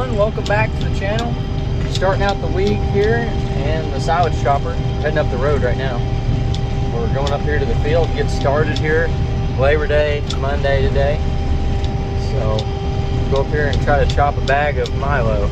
everyone, welcome back to the channel. Starting out the week here and the silage chopper heading up the road right now. We're going up here to the field to get started here. Labor Day, Monday today. So we'll go up here and try to chop a bag of milo.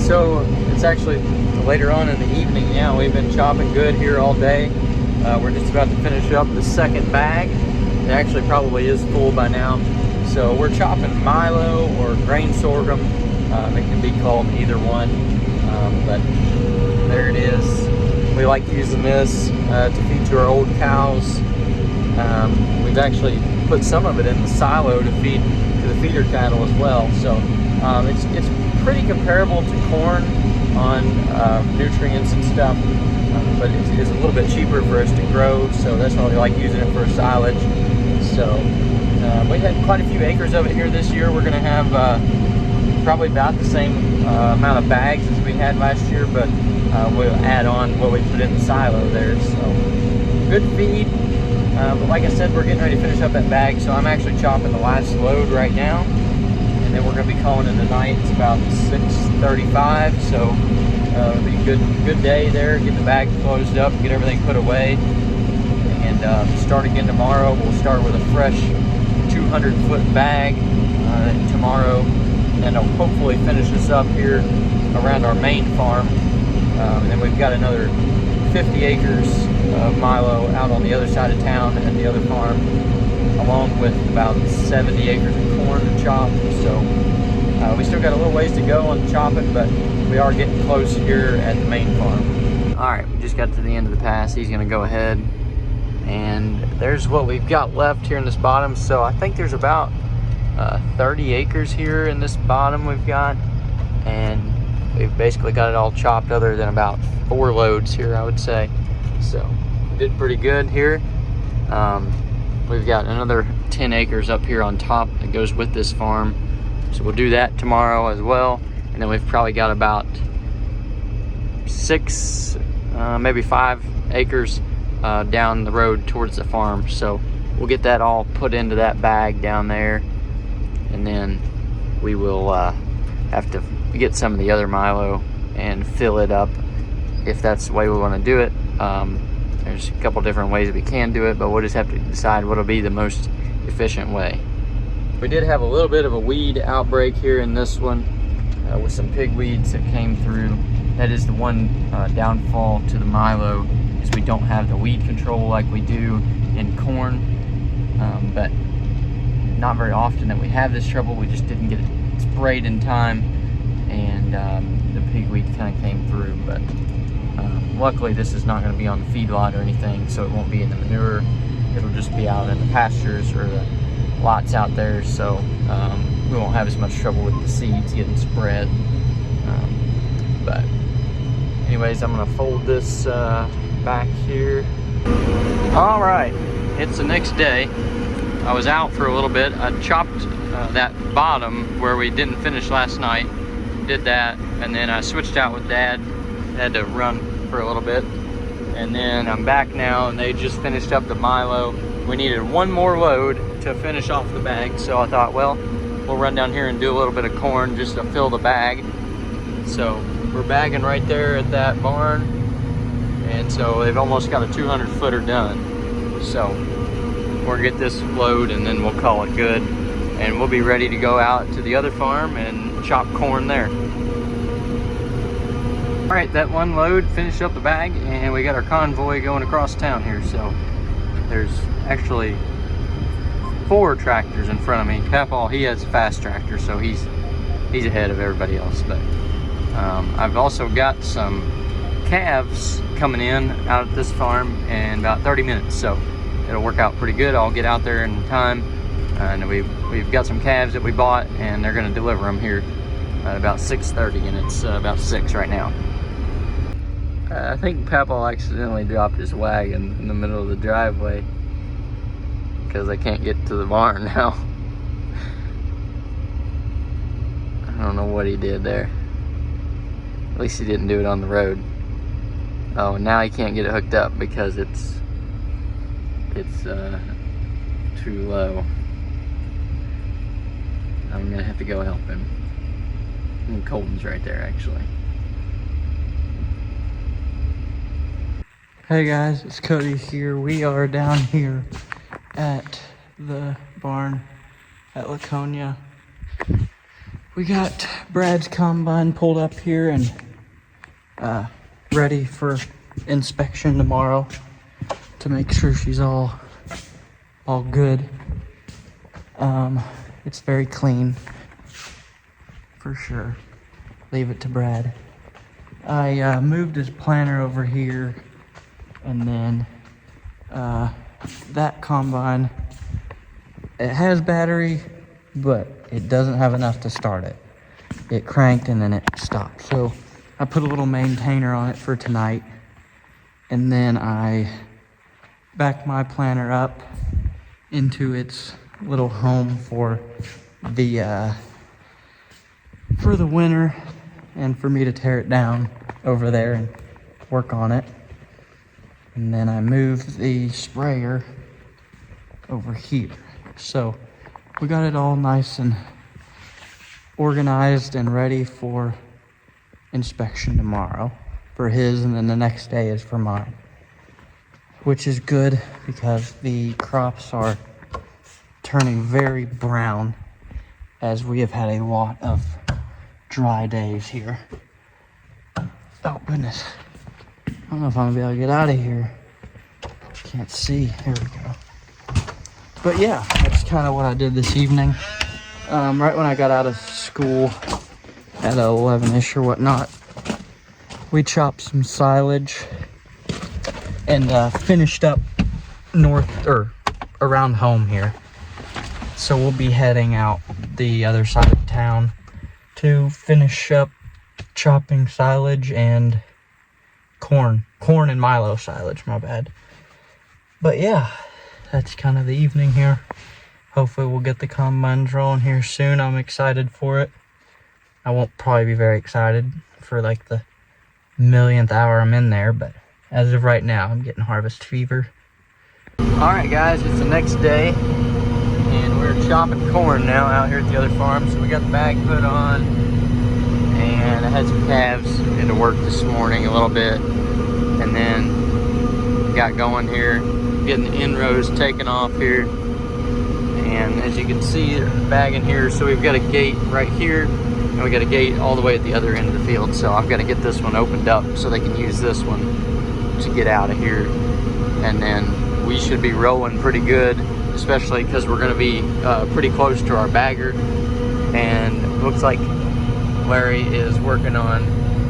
So it's actually later on in the evening now. We've been chopping good here all day. We're just about to finish up the second bag. It actually probably is full by now. So we're chopping milo or grain sorghum. It can be called either one, but there it is. We like using this to feed to our old cows. We've actually put some of it in the silo to feed to the feeder cattle as well. So it's pretty comparable to corn on nutrients and stuff, but it's a little bit cheaper for us to grow, so that's why we like using it for silage. So we had quite a few acres of it here this year. We're going to have probably about the same amount of bags as we had last year, but we'll add on what we put in the silo there. So good feed, but like I said, we're getting ready to finish up that bag, so I'm actually chopping the last load right now. And then we're going to be calling it a night. It's about 6:35, so it'll be a good day there. Get the bag closed up, get everything put away, and start again tomorrow. We'll start with a fresh 200-foot bag tomorrow, and I'll hopefully finish this up here around our main farm. And then we've got another 50 acres of milo out on the other side of town at the other farm, along with about 70 acres of corn to chop. So we still got a little ways to go on chopping, but we are getting close here at the main farm. All right, we just got to the end of the pass. He's gonna go ahead, and there's what we've got left here in this bottom. So I think there's about 30 acres here in this bottom we've got, and we've basically got it all chopped other than about 4 loads here, I would say. So we did pretty good here. We've got another 10 acres up here on top that goes with this farm. So we'll do that tomorrow as well. And then we've probably got about 6, maybe 5 acres down the road towards the farm. So we'll get that all put into that bag down there. And then we will have to get some of the other milo and fill it up if that's the way we want to do it. There's a couple different ways that we can do it, but we'll just have to decide what'll be the most efficient way. We did have a little bit of a weed outbreak here in this one with some pig weeds that came through. That is the one downfall to the milo, is we don't have the weed control like we do in corn. But not very often that we have this trouble. We just didn't get it sprayed in time, and the pig weed kind of came through. But luckily this is not going to be on the feedlot or anything, so it won't be in the manure. It'll just be out in the pastures or the lots out there, so we won't have as much trouble with the seeds getting spread. But anyways, I'm going to fold this back here. All right, it's the next day. I was out for a little bit. I chopped that bottom where we didn't finish last night. Did that, and then I switched out with Dad. Had to run for a little bit. And then I'm back now, and they just finished up the milo. We needed one more load to finish off the bag, so I thought, well, we'll run down here and do a little bit of corn just to fill the bag. So we're bagging right there at that barn, and so they've almost got a 200 footer done. So we'll get this load and then we'll call it good, and we'll be ready to go out to the other farm and chop corn there. All right, that one load finished up the bag, and we got our convoy going across town here. So there's actually 4 tractors in front of me. Papaw, he has a fast tractor, so he's ahead of everybody else. But I've also got some calves coming in out at this farm in about 30 minutes, so it'll work out pretty good. I'll get out there in time, and we've got some calves that we bought, and they're going to deliver them here at about 6:30, and it's about 6 right now. I think Papaw accidentally dropped his wagon in the middle of the driveway because I can't get to the barn now. I don't know what he did there. At least he didn't do it on the road. Oh, now he can't get it hooked up because it's too low. I'm gonna have to go help him. And Colton's right there, actually. Hey guys, it's Cody here. We are down here at the barn at Laconia. We got Brad's combine pulled up here and ready for inspection tomorrow to make sure she's all good. It's very clean for sure. Leave it to Brad. I moved his planter over here, and then that combine, it has battery, but it doesn't have enough to start it. It cranked and then it stopped. So I put a little maintainer on it for tonight, and then I back my planter up into its little home for the winter, and for me to tear it down over there and work on it. And then I moved the sprayer over here. So we got it all nice and organized and ready for inspection tomorrow for his, and then the next day is for mine, which is good because the crops are turning very brown as we have had a lot of dry days here. Oh goodness, I don't know if I'm gonna be able to get out of here. Can't see. Here we go. But yeah, that's kind of what I did this evening. Right when I got out of school at 11ish or whatnot, we chopped some silage and finished up north or around home here. So we'll be heading out the other side of town to finish up chopping silage and corn and milo silage, my bad. But yeah, that's kind of the evening here. Hopefully we'll get the combines rolling here soon. I'm excited for it. I won't probably be very excited for like the millionth hour I'm in there, but as of right now, I'm getting harvest fever. All right guys, it's the next day, and we're chopping corn now out here at the other farm. So we got the bag put on, and I had some calves into work this morning a little bit, and then got going here, getting the end rows taken off here. And as you can see, bagging here, so we've got a gate right here, and we got a gate all the way at the other end of the field. So I've got to get this one opened up so they can use this one to get out of here, and then we should be rolling pretty good, especially because we're going to be pretty close to our bagger. And it looks like Larry is working on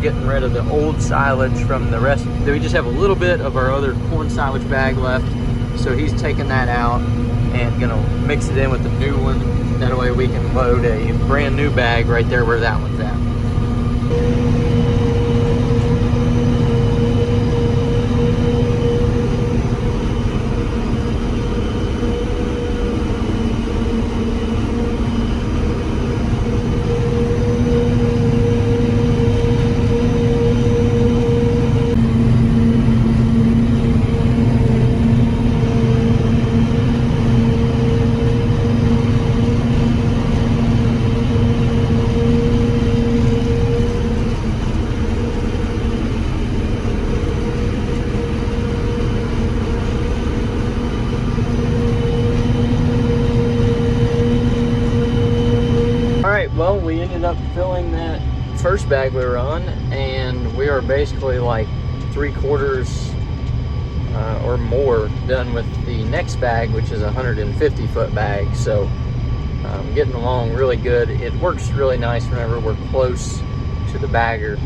getting rid of the old silage from the rest. We just have a little bit of our other corn silage bag left, so he's taking that out and gonna mix it in with the new one. That way we can load a brand new bag right there where that one's at. first bag we were on, and we are basically like 3/4 or more done with the next bag, which is a 150-foot bag. So getting along really good. It works really nice whenever we're close to the bagger.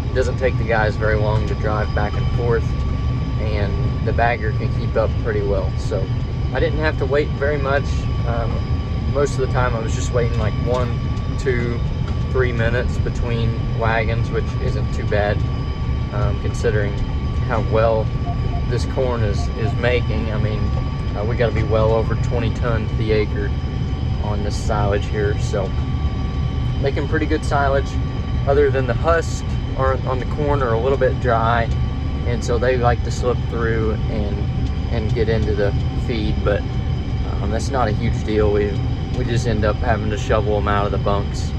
It doesn't take the guys very long to drive back and forth, and the bagger can keep up pretty well. So I didn't have to wait very much. Most of the time I was just waiting like 1, 2, 3 minutes between wagons, which isn't too bad considering how well this corn is making. I mean, we got to be well over 20 tons the acre on this silage here, so making pretty good silage. Other than the husk on the corn are a little bit dry, and so they like to slip through and get into the feed, but that's not a huge deal. We just end up having to shovel them out of the bunks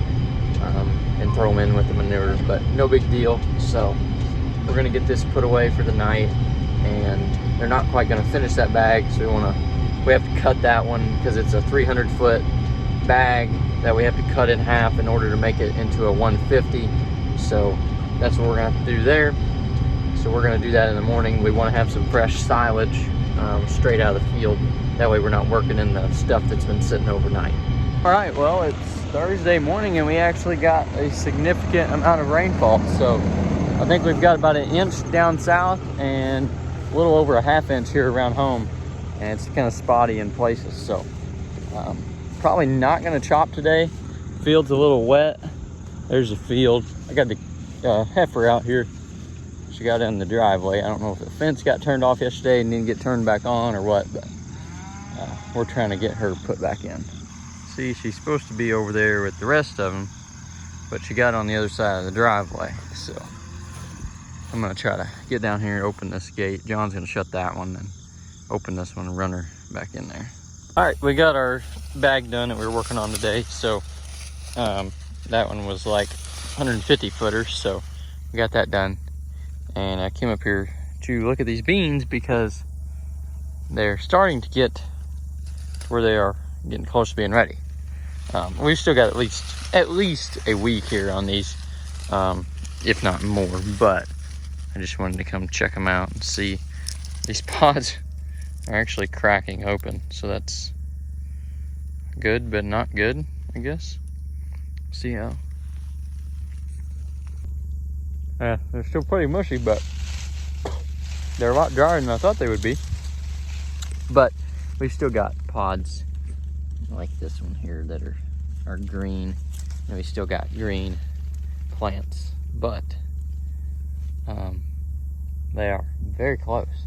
and throw them in with the manure, but no big deal. So we're gonna get this put away for the night, and they're not quite gonna finish that bag, so we have to cut that one because it's a 300-foot bag that we have to cut in half in order to make it into a 150. So that's what we're gonna have to do there. So we're gonna do that in the morning. We want to have some fresh silage straight out of the field. That way we're not working in the stuff that's been sitting overnight. All right, well, it's Thursday morning and we actually got a significant amount of rainfall. So I think we've got about 1 inch down south and a little over a 1/2 inch here around home. And it's kind of spotty in places. So probably not gonna chop today. Field's a little wet. There's a field. I got the heifer out here. She got in the driveway. I don't know if the fence got turned off yesterday and didn't get turned back on or what, but we're trying to get her put back in. See, she's supposed to be over there with the rest of them, but she got on the other side of the driveway. So I'm gonna try to get down here and open this gate. John's gonna shut that one and open this one and run her back in there. All right, we got our bag done that we were working on today. So that one was like 150 footers, so we got that done. And I came up here to look at these beans because they're starting to get to where they are getting close to being ready. We've still got at least a week here on these, if not more, but I just wanted to come check them out and see. These pods are actually cracking open, so that's good but not good, I guess. See how they're still pretty mushy, but they're a lot drier than I thought they would be. But we've still got pods like this one here that are green, and we still got green plants, but they are very close.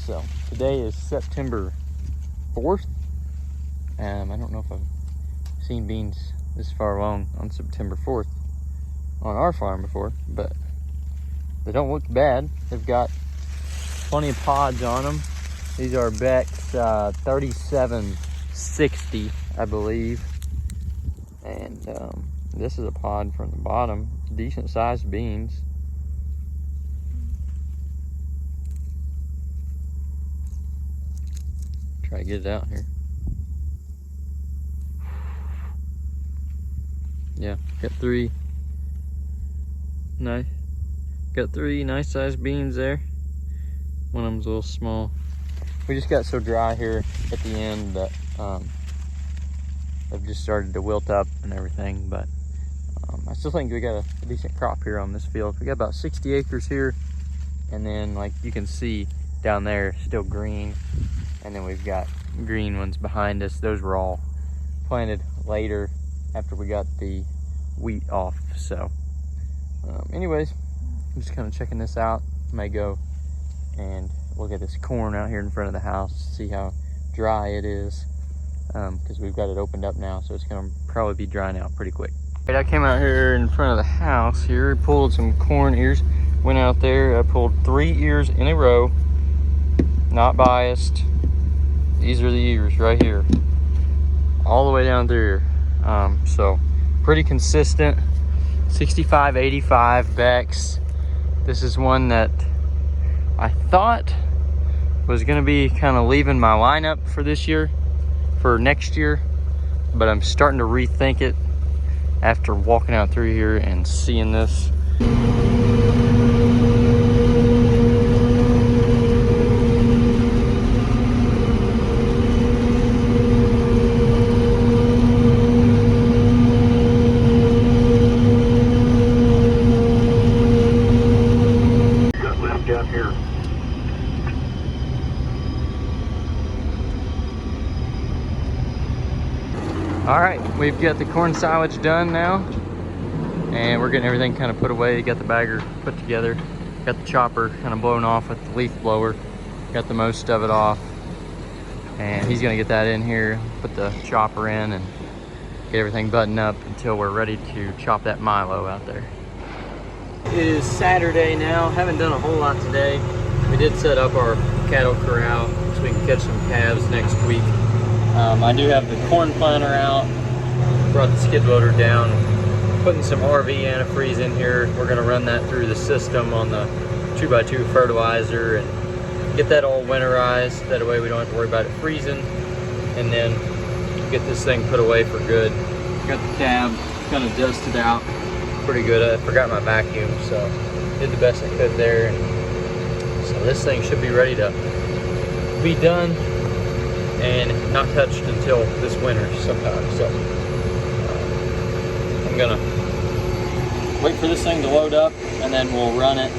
So today is September 4th. I don't know if I've seen beans this far along on September 4th on our farm before, but they don't look bad. They've got plenty of pods on them. These are Beck's 3760, I believe. And this is a pod from the bottom. Decent sized beans. Try to get it out here. Yeah, got three nice sized beans there. One of them's a little small. We just got so dry here at the end that they've just started to wilt up and everything, but I still think we got a decent crop here on this field. We got about 60 acres here, and then like you can see down there, still green, and then we've got green ones behind us. Those were all planted later after we got the wheat off. So anyways, I'm just kind of checking this out. May go and look at this corn out here in front of the house, see how dry it is, because we've got it opened up now, so it's gonna probably be drying out pretty quick. Right, I came out here in front of the house here, pulled some corn ears, went out there, I pulled 3 ears in a row, not biased. These are the ears right here, all the way down through here. So pretty consistent. 65, 85 Becks. This is one that I thought was gonna be kind of leaving my lineup for this year, for next year, but I'm starting to rethink it after walking out through here and seeing this. Down here. All right, we've got the corn silage done now, and we're getting everything kind of put away. Got the bagger put together, got the chopper kind of blown off with the leaf blower, got the most of it off, and he's gonna get that in here, put the chopper in, and get everything buttoned up until we're ready to chop that milo out there. It is Saturday now. Haven't done a whole lot today. We did set up our cattle corral so we can catch some calves next week. I do have the corn planter out, brought the skid loader down, putting some RV antifreeze in here. We're gonna run that through the system on the 2x2 fertilizer and get that all winterized. That way we don't have to worry about it freezing, and then get this thing put away for good. Got the cab kind of dusted out pretty good. I forgot my vacuum, so did the best I could there. So this thing should be ready to be done and not touched until this winter sometime. So I'm gonna wait for this thing to load up, and then we'll run it.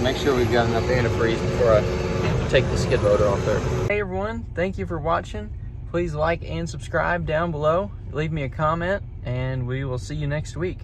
Make sure we've got enough antifreeze before I take the skid loader off there. Hey everyone, thank you for watching. Please like and subscribe down below. Leave me a comment, and we will see you next week.